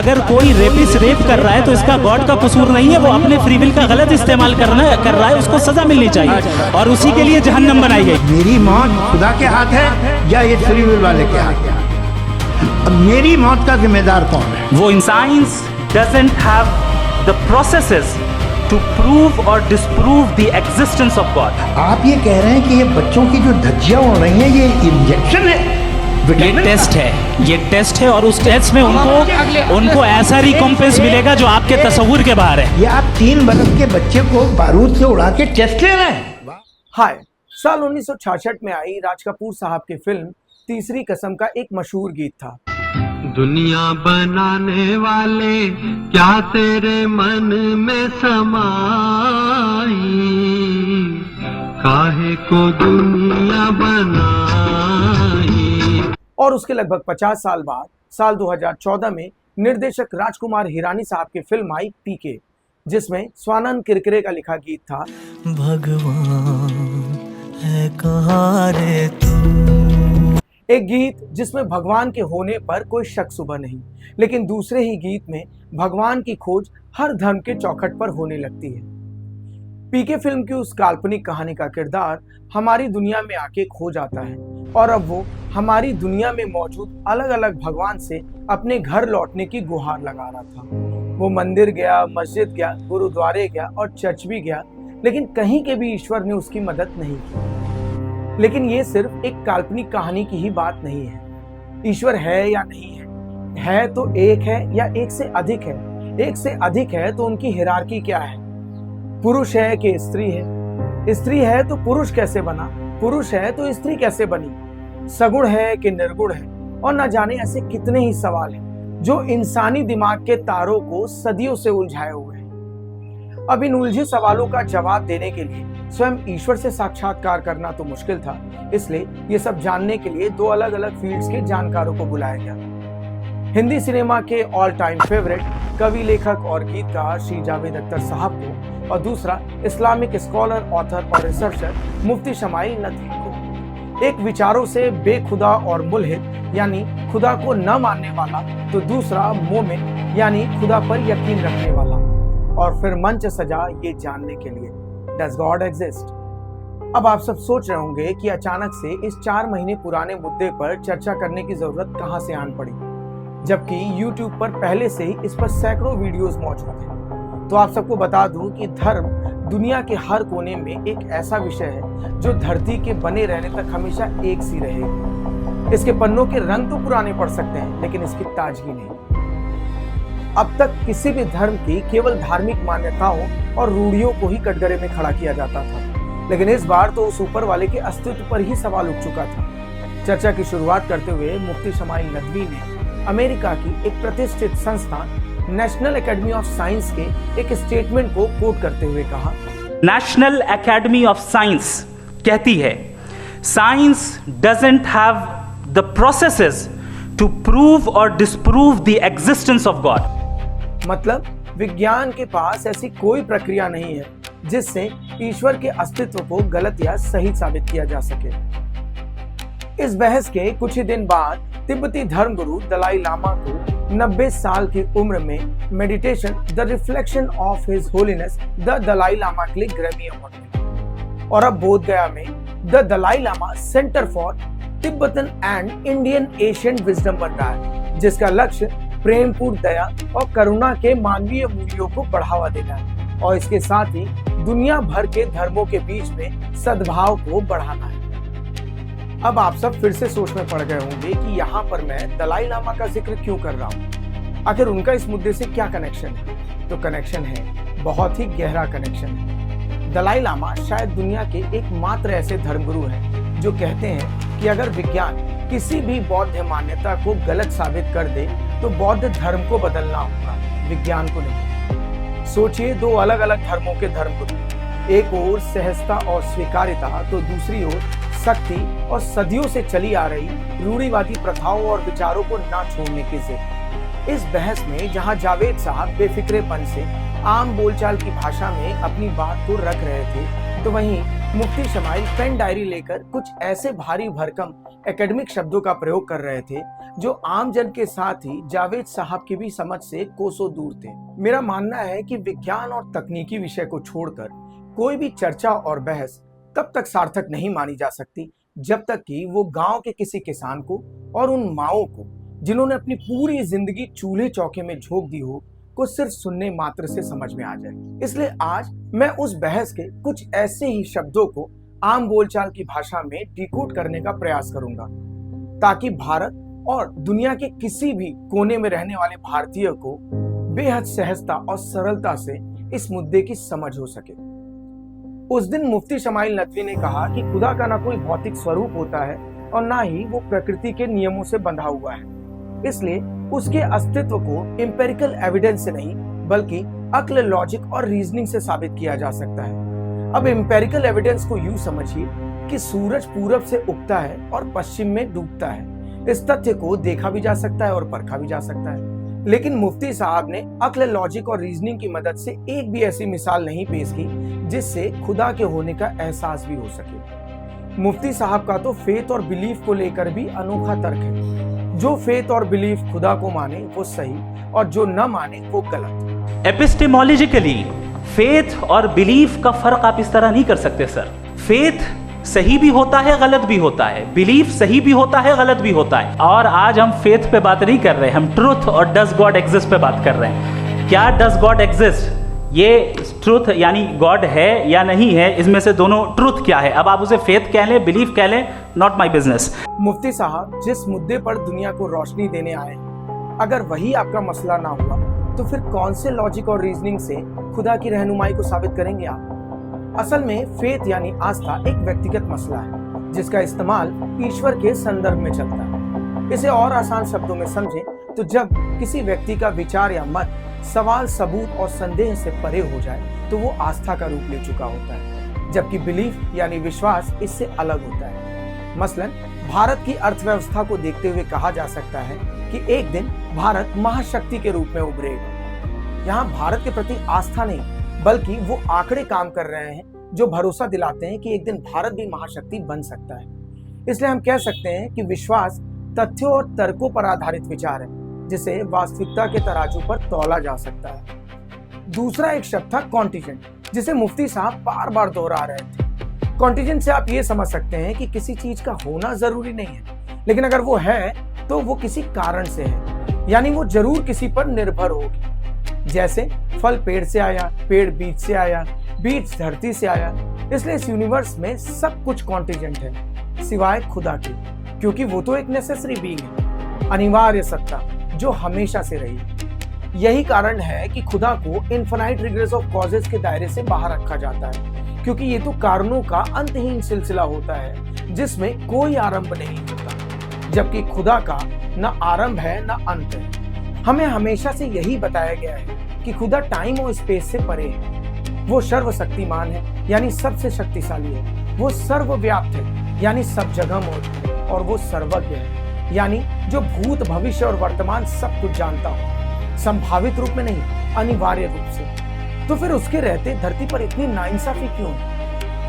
अगर कोई rapist rape कर रहा है तो इसका गॉड का कसूर नहीं है, वो अपने फ्री विल का गलत इस्तेमाल कर रहा है, उसको सजा मिलनी चाहिए और उसी के लिए जहन्नम बनाई गई। मेरी मौत खुदा के हाथ है या ये फ्री विल वाले के हाथ है? अब मेरी मौत का जिम्मेदार कौन है? वो science doesn't have the processes to prove और disprove the existence of God. आप ये कह रहे हैं कि ये बच्चों की जो धज्जियां उड़ रही हैं ये इंजेक्शन है? ये टेस्ट है और उस टेस्ट में उनको ऐसा रिकॉम्पेंस मिलेगा जो आपके तस्वुर के बाहर है। ये आप 3 बरस के बच्चे को बारूद से उड़ा के टेस्ट ले रहे हैं? हाय, साल 1966 में आई राज कपूर साहब की फिल्म तीसरी कसम का एक मशहूर गीत था। दुनिया बनाने वाले क्या तेरे मन में समाई, काहे को दुनिया बनाई। और उसके लगभग 50 साल बाद साल 2014 में निर्देशक राजकुमार हिरानी साहब की फिल्म आई पीके, जिसमें स्वानंद किरकिरे का लिखा गीत था भगवान है कहाँ रे तू। एक गीत जिसमें भगवान के होने पर कोई शक शुबा नहीं, लेकिन दूसरे ही गीत में भगवान की खोज हर धर्म के चौखट पर होने लगती है। पीके फिल्म की उस काल्पनिक कहानी का किरदार हमारी दुनिया में आके खो जाता है और अब वो हमारी दुनिया में मौजूद अलग अलग भगवान से अपने घर लौटने की गुहार लगा रहा था। वो मंदिर गया, मस्जिद गया, गुरुद्वारे गया और चर्च भी गया, लेकिन कहीं के भी ईश्वर ने उसकी मदद नहीं की। लेकिन ये सिर्फ एक काल्पनिक कहानी की ही बात नहीं है। ईश्वर है या नहीं है तो एक है या एक से अधिक है? एक से अधिक है तो उनकी हिरार्की क्या है? पुरुष है कि स्त्री है? स्त्री है तो पुरुष कैसे बना? पुरुष है तो स्त्री कैसे बनी? सगुण है कि निर्गुण है? और न जाने ऐसे कितने ही सवाल हैं जो इंसानी दिमाग के तारों को सदियों से उलझाए हुए हैं। अब इन उलझे सवालों का जवाब देने के लिए स्वयं ईश्वर से साक्षात्कार करना तो मुश्किल था, इसलिए ये सब जानने के लिए 2 अलग अलग फील्ड्स के जानकारों को बुलाया गया। हिंदी सिनेमा के ऑल टाइम फेवरेट कवि, लेखक और गीतकार श्री जावेद अख्तर साहब को, और दूसरा इस्लामिक स्कॉलर, ऑथर और रिसर्चर मुफ्ती शमाइल नदवी को। एक विचारों से बेखुदा और मुल्हिद यानी खुदा को न मानने वाला, तो दूसरा मोमिन यानी खुदा पर यकीन रखने वाला। और फिर मंच सजा ये जानने के लिए, डज गॉड एग्जिस्ट? अब आप सब सोच रहे होंगे कि अचानक से इस 4 महीने पुराने मुद्दे पर चर्चा करने की जरूरत कहां से आन पड़ी, जबकि YouTube पर पहले से ही इस पर सैकड़ों वीडियोस मौजूद हैं। तो आप सबको बता दूं कि धर्म दुनिया के हर कोने में एक ऐसा विषय है जो धरती के बने रहने तक हमेशा एक सी रहेगी। इसके पन्नों के रंग तो पुराने पड़ सकते हैं, लेकिन इसकी ताजगी नहीं। अब तक किसी भी धर्म की केवल धार्मिक मान्यताओं और रूढ़ियों को ही कटघरे में खड़ा किया जाता था, लेकिन इस बार तो उस ऊपर वाले के अस्तित्व पर ही सवाल उठ चुका था। चर्चा की शुरुआत करते हुए मुफ्ती शमाइल नदवी ने अमेरिका की एक प्रतिष्ठित संस्था नेशनल एकेडमी ऑफ साइंस के एक स्टेटमेंट को कोट करते हुए कहा, नेशनल एकेडमी ऑफ साइंस कहती है, science doesn't have the processes to prove और disprove the existence of God. मतलब विज्ञान के पास ऐसी कोई प्रक्रिया नहीं है जिससे ईश्वर के अस्तित्व को गलत या सही साबित किया जा सके। इस बहस के कुछ ही दिन बाद तिब्बती धर्मगुरु दलाई लामा को 90 साल की उम्र में meditation the reflection of his holiness the Dalai Lama के लिए ग्रैमी अवार्ड मिला। और अब बोधगया में the Dalai Lama centre for Tibetan and Indian Asian wisdom बन रहा है, जिसका लक्ष्य प्रेमपूर्ण दया और करुणा के मानवीय मूल्यों को बढ़ावा देना है और इसके साथ ही दुनिया भर के धर्मों के बीच में सद्भाव को बढ़ाना है। अब आप सब फिर से सोच में पड़ गए होंगे कि यहाँ पर मैं दलाई लामा का जिक्र क्यों कर रहा हूँ, आखिर उनका इस मुद्दे से क्या कनेक्शन है? तो कनेक्शन है, बहुत ही गहरा कनेक्शन है। दलाई लामा शायद दुनिया के एकमात्र ऐसे धर्मगुरु हैं जो कहते हैं कि अगर विज्ञान किसी भी बौद्ध मान्यता को गलत साबित कर दे तो बौद्ध धर्म को बदलना होगा, विज्ञान को नहीं। सोचिए, 2 अलग अलग धर्मों के धर्मगुरु, एक ओर सहजता और स्वीकार्यता तो दूसरी ओर शक्ति और सदियों से चली आ रही रूढ़िवादी प्रथाओं और विचारों को ना छोड़ने की जिद। इस बहस में जहां जावेद साहब बेफिक्रेपन से आम बोलचाल की भाषा में अपनी बात को रख रहे थे, तो वहीं मुफ्ती शमाइल पेन डायरी लेकर कुछ ऐसे भारी भरकम एकेडमिक शब्दों का प्रयोग कर रहे थे जो आम जन के साथ ही जावेद साहब की भी समझ से कोसों दूर थे। मेरा मानना है कि विज्ञान और तकनीकी विषय को छोड़कर कोई भी चर्चा और बहस तब तक सार्थक नहीं मानी जा सकती जब तक कि वो गांव के किसी किसान को और उन माओं को जिन्होंने अपनी पूरी जिंदगी चूल्हे चौके में झोंक दी हो को सिर्फ सुनने मात्र से समझ में आ जाए। इसलिए आज मैं उस बहस के कुछ ऐसे ही शब्दों को आम बोलचाल की भाषा में डिकोड करने का प्रयास करूंगा ताकि भारत और दुनिया के किसी भी कोने में रहने वाले भारतीय को बेहद सहजता और सरलता से इस मुद्दे की समझ हो सके। उस दिन मुफ्ती शमाइल नदवी ने कहा कि खुदा का ना कोई भौतिक स्वरूप होता है और ना ही वो प्रकृति के नियमों से बंधा हुआ है, इसलिए उसके अस्तित्व को एम्पिरिकल एविडेंस से नहीं बल्कि अक्ल, लॉजिक और रीजनिंग से साबित किया जा सकता है। अब एम्पिरिकल एविडेंस को यूं समझिए कि सूरज पूरब से उगता है और पश्चिम में डूबता है। इस तथ्य को देखा भी जा सकता है और परखा भी जा सकता है, लेकिन मुफ्ती साहब ने अक्ल, लॉजिक और रीजनिंग की मदद से एक भी ऐसी मिसाल नहीं पेश की जिससे खुदा के होने का एहसास भी हो सके। मुफ्ती साहब का तो फेथ और बिलीफ को लेकर भी अनोखा तर्क है। जो फेथ और बिलीफ खुदा को माने वो सही और जो न माने वो गलत। एपिस्टेमोलॉजिकली फेथ और बिलीफ का फर्क आप इस तरह नहीं कर सकते सर। फेथ सही भी होता है, गलत भी होता है। बिलीफ सही भी होता है, गलत भी होता है। और आज हम फेथ पे बात नहीं कर रहे, हम ट्रूथ और डज गॉड एग्जिस्ट पे बात कर रहे हैं। क्या डज गॉड एग्जिस्ट, ये ट्रूथ यानी गॉड है या नहीं है, इसमें से दोनों ट्रूथ क्या है। अब आप उसे फेथ कह लें, बिलीफ कह लें, नॉट माई बिजनेस। मुफ्ती साहब जिस मुद्दे पर दुनिया को रोशनी देने आए, अगर वही आपका मसला ना हुआ तो फिर कौन से लॉजिक और रीजनिंग से खुदा की रहनुमाई को साबित करेंगे आप। असल में फेथ यानी आस्था एक व्यक्तिगत मसला है जिसका इस्तेमाल ईश्वर के संदर्भ में चलता है। इसे और आसान शब्दों में समझें तो जब किसी व्यक्ति का विचार या मत सवाल, सबूत और संदेह से परे हो जाए तो वो आस्था का रूप ले चुका होता है, जबकि बिलीफ यानी विश्वास इससे अलग होता है। मसलन भारत की अर्थव्यवस्था को देखते हुए कहा जा सकता है कि एक दिन भारत महाशक्ति के रूप में उभरेगा। यहाँ भारत के प्रति आस्था नहीं बल्कि वो आंकड़े काम कर रहे हैं जो भरोसा दिलाते हैं कि एक दिन भारत भी महाशक्ति बन सकता है। इसलिए हम कह सकते हैं कि विश्वास तथ्यों और तर्कों पर आधारित विचार है जिसे वास्तविकता के तराजू पर तौला जा सकता है। दूसरा एक शब्द था कॉन्टिजेंट, जिसे मुफ्ती साहब बार बार दोहरा रहे थे। कॉन्टिजेंट से आप ये समझ सकते हैं कि किसी चीज का होना जरूरी नहीं है, लेकिन अगर वो है तो वो किसी कारण से है, यानी वो जरूर किसी पर निर्भर होगी। जैसे फल पेड़ से आया, पेड़ बीज से आया, बीज धरती से आया। इसलिए इस यूनिवर्स में सब कुछ कॉन्टिजेंट है सिवाय खुदा के, क्योंकि वो तो एक नेसेसरी बीइंग है, अनिवार्य सत्ता जो हमेशा से रही। यही कारण है कि खुदा को इनफाइनाइट रिग्रेस ऑफ कॉजेस के दायरे से बाहर रखा जाता है, क्योंकि ये तो कारणों का अंतहीन सिलसिला होता है जिसमें कोई आरंभ नहीं होता, जबकि खुदा का न आरंभ है न अंत है। हमें हमेशा से यही बताया गया है कि खुदा टाइम और स्पेस से परे है। वो सर्वशक्तिमान है यानी सबसे शक्तिशाली है। वो सर्वव्याप्त है यानी सब जगह मौजूद है। और वो सर्वज्ञ है यानी जो भूत, भविष्य और वर्तमान सब कुछ जानता हो, संभावित रूप में नहीं, अनिवार्य रूप से। तो फिर उसके रहते धरती पर इतनी नाइंसाफी क्यों?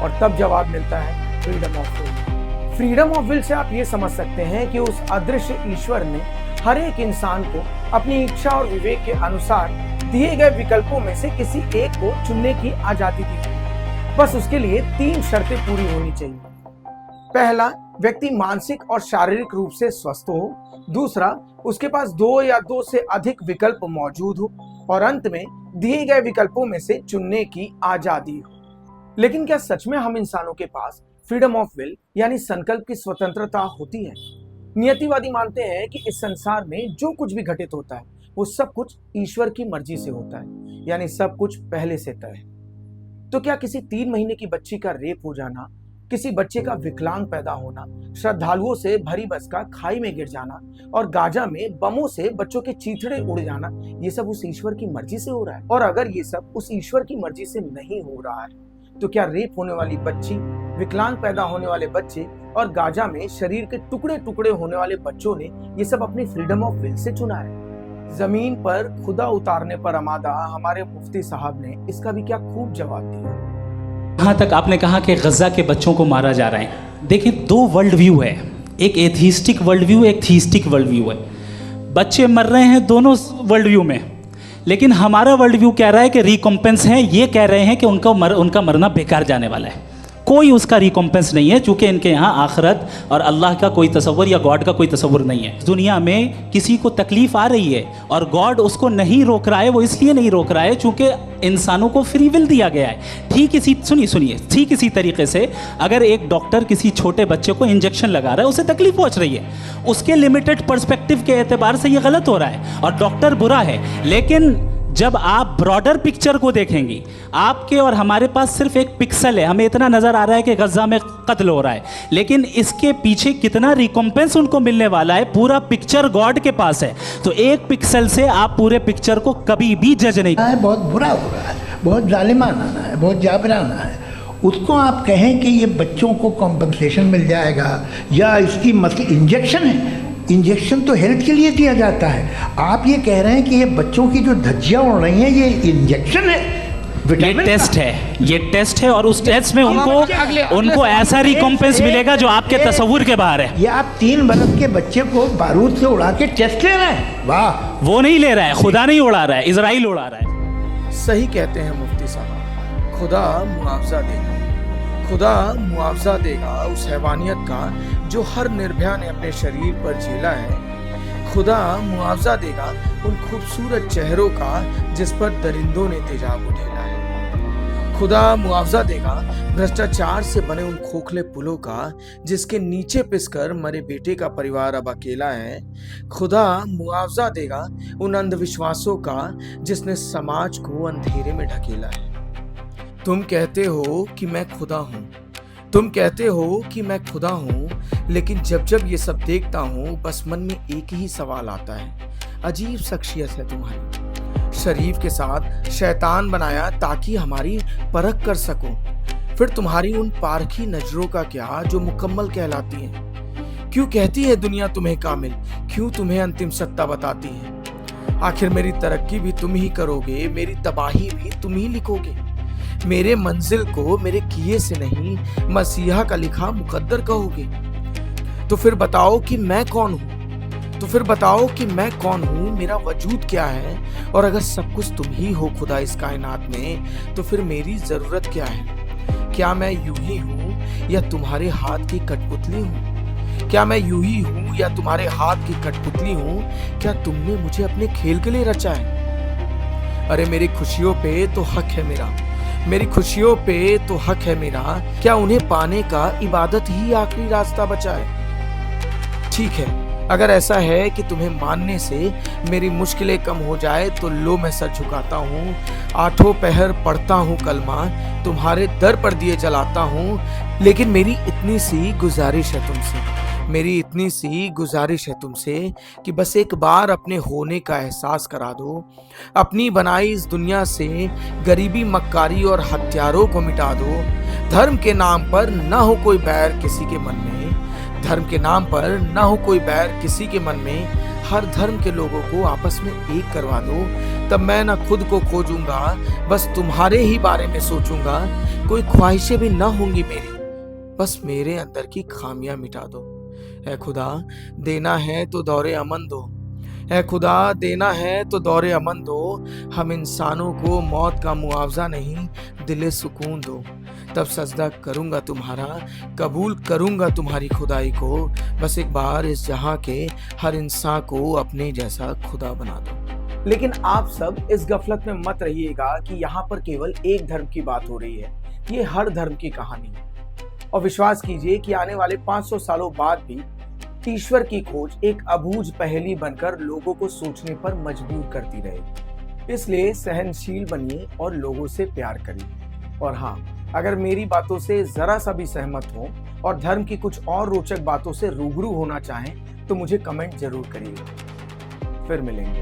और तब जवाब मिलता है freedom of will. Freedom of will say आप ये समझ सकते हैं कि उस अदृश्य ईश्वर ने हर एक इंसान को अपनी इच्छा और विवेक के अनुसार दिए गए विकल्पों में से किसी एक को चुनने की आजादी दी। बस उसके लिए 3 शर्तें पूरी होनी चाहिए। पहला, व्यक्ति मानसिक और शारीरिक रूप से स्वस्थ हो। दूसरा, उसके पास 2 या 2 से अधिक विकल्प मौजूद हो। और अंत में दिए गए विकल्पों में से चुनने की आजादी हो। लेकिन क्या सच में हम इंसानों के पास फ्रीडम ऑफ विल यानी संकल्प की स्वतंत्रता होती है? नियतिवादी मानते हैं कि इस संसार में जो कुछ भी घटित होता है वो सब कुछ ईश्वर की मर्जी से होता है, यानी सब कुछ पहले से तय है। तो क्या किसी 3 महीने की बच्ची का रेप हो जाना, किसी बच्चे का विकलांग पैदा होना, श्रद्धालुओं से भरी बस का खाई में गिर जाना और गाजा में बमों से बच्चों के चीथड़े उड़ जाना, ये सब उस ईश्वर की मर्जी से हो रहा है? और अगर ये सब उस ईश्वर की मर्जी से नहीं हो रहा है तो क्या रेप होने वाली बच्ची, विकलांग पैदा होने वाले बच्चे और गाजा में शरीर के टुकड़े टुकड़े होने वाले बच्चों ने ये सब अपनी फ्रीडम ऑफ विल से चुना है? जमीन पर खुदा उतारने पर आमादा हमारे मुफ्ती साहब ने इसका भी क्या खूब जवाब दिया। यहाँ तक आपने कहा कि गजा के बच्चों को मारा जा रहा है। देखिए, 2 वर्ल्ड व्यू है। एक एथिस्टिक वर्ल्ड व्यू, एक थीस्टिक वर्ल्ड व्यू है। बच्चे मर रहे हैं दोनों वर्ल्ड व्यू में, लेकिन हमारा वर्ल्ड व्यू कह रहा है कि रिकॉम्पेंस है, ये कह रहे हैं कि उनका मरना बेकार जाने वाला है, कोई उसका रिकॉम्पेंस नहीं है, चूँकि इनके यहाँ आखिरत और अल्लाह का कोई तसव्वुर या गॉड का कोई तसव्वुर नहीं है। दुनिया में किसी को तकलीफ़ आ रही है और गॉड उसको नहीं रोक रहा है, वो इसलिए नहीं रोक रहा है चूँकि इंसानों को फ्री विल दिया गया है। ठीक इसी तरीके से अगर एक डॉक्टर किसी छोटे बच्चे को इंजेक्शन लगा रहा है, उसे तकलीफ पहुंच रही है, उसके लिमिटेड पर्सपेक्टिव के एतबार से ये गलत हो रहा है और डॉक्टर बुरा है। लेकिन जब आप ब्रॉडर पिक्चर को देखेंगी, आपके और हमारे पास सिर्फ एक पिक्सल है, हमें इतना नज़र आ रहा है कि गज़ा में कत्ल हो रहा है, लेकिन इसके पीछे कितना रिकॉम्पेंस उनको मिलने वाला है, पूरा पिक्चर गॉड के पास है। तो एक पिक्सल से आप पूरे पिक्चर को कभी भी जज नहीं। बहुत बुरा हो रहा है, बहुत जालिमाना है, बहुत जाबराना है। उसको आप कहें कि ये बच्चों को कॉम्पनसेशन मिल जाएगा या इसकी मतलब इंजेक्शन है, इंजेक्शन तो हेल्थ के लिए दिया जाता है। आप ये कह रहे हैं कि ये बच्चों की जो धज्जियाँ उड़ रही हैं ये इंजेक्शन है, ये टेस्ट है और उस टेस्ट में उनको ऐसा रिकॉम्पेंस मिलेगा जो आपके तसव्वुर के बाहर है। ये आप 3 बरस के बच्चे को बारूद से उड़ा के टेस्ट ले रहे हैं, वाह। वो नहीं ले रहा है, खुदा नहीं उड़ा रहा है, इजराइल उड़ा रहा है। सही कहते हैं मुफ्ती साहब, खुदा मुआवजा देगा, खुदा मुआवजा देगा उस हैवानियत का जो हर निर्भया ने अपने शरीर पर झेला है। खुदा मुआवजा देगा उन खूबसूरत चेहरों का जिस पर दरिंदों ने तेजाब उठेला है। खुदा मुआवजा देगा भ्रष्टाचार से बने उन खोखले पुलों का जिसके नीचे पिसकर मरे बेटे का परिवार अब अकेला है। खुदा मुआवजा देगा उन अंधविश्वासों का जिसने समाज को अंधेरे में ढकेला है। तुम कहते हो कि मैं खुदा हूँ, तुम कहते हो कि मैं खुदा हूँ, लेकिन जब जब ये सब देखता हूँ बस मन में एक ही सवाल आता है, अजीब शख्सियत है तुम्हारी। शरीफ के साथ शैतान बनाया ताकि हमारी परख कर सको, फिर तुम्हारी उन पारखी नजरों का क्या जो मुकम्मल कहलाती हैं। क्यों कहती है दुनिया तुम्हें कामिल, क्यों तुम्हें अंतिम सत्ता बताती है। आखिर मेरी तरक्की भी तुम ही करोगे, मेरी तबाही भी तुम ही लिखोगे। मेरे मंजिल को मेरे किए से नहीं मसीहा का लिखा मुकद्दर कहोगे। तो फिर बताओ कि मैं कौन हूँ, तो फिर बताओ कि मैं कौन हूँ, मेरा वजूद क्या है। और अगर सब कुछ तुम ही हो खुदा इस कायनात में, तो फिर मेरी जरूरत क्या है। क्या मैं यूं ही हूँ या तुम्हारे हाथ की कठपुतली हूँ। क्या मैं यूं ही हूँ या तुम्हारे हाथ की कठपुतली हूँ। क्या तुमने मुझे अपने खेल के लिए रचा है। अरे मेरी खुशियों पे तो हक है मेरा, मेरी खुशियों पे तो हक है मेरा। क्या उन्हें पाने का इबादत ही आखिरी रास्ता बचा है। ठीक है, अगर ऐसा है कि तुम्हें मानने से मेरी मुश्किलें कम हो जाए तो लो मैं सर झुकाता हूँ। 8 पहर पढ़ता हूँ कलमा, तुम्हारे दर पर दिए जलाता हूँ। लेकिन मेरी इतनी सी गुजारिश है तुमसे, मेरी इतनी सी गुजारिश है तुमसे कि बस एक बार अपने होने का एहसास करा दो। अपनी बनाई इस दुनिया से गरीबी, मक्कारी और हत्यारों को मिटा दो। धर्म के नाम पर न हो कोई बैर किसी के मन में, धर्म के नाम पर न हो कोई बैर किसी के मन में। हर धर्म के लोगों को आपस में एक करवा दो, तब मैं न खुद को खोजूंगा, बस तुम्हारे ही बारे में सोचूंगा। कोई ख्वाहिशें भी न होंगी मेरी, बस मेरे अंदर की खामियां मिटा दो। ऐ खुदा देना है तो दौरे अमन दो, ऐ खुदा देना है तो दौरे अमन दो। हम इंसानों को मौत का मुआवजा नहीं दिले सुकून दो। तब सजदा करूंगा तुम्हारा, कबूल करूंगा तुम्हारी खुदाई को। बस एक बार इस जहां के हर इंसान को अपने जैसा खुदा बना दो। लेकिन आप सब इस गफलत में मत रहिएगा कि यहाँ पर केवल एक धर्म की बात हो रही है। ये हर धर्म की कहानी है और विश्वास कीजिए कि आने वाले 500 सालों बाद भी ईश्वर की खोज एक अबूझ पहेली बनकर लोगों को सोचने पर मजबूर करती रहेगी। इसलिए सहनशील बनिए और लोगों से प्यार करिए। और हाँ, अगर मेरी बातों से जरा सा भी सहमत हो और धर्म की कुछ और रोचक बातों से रूबरू होना चाहें तो मुझे कमेंट जरूर करिएगा। फिर मिलेंगे।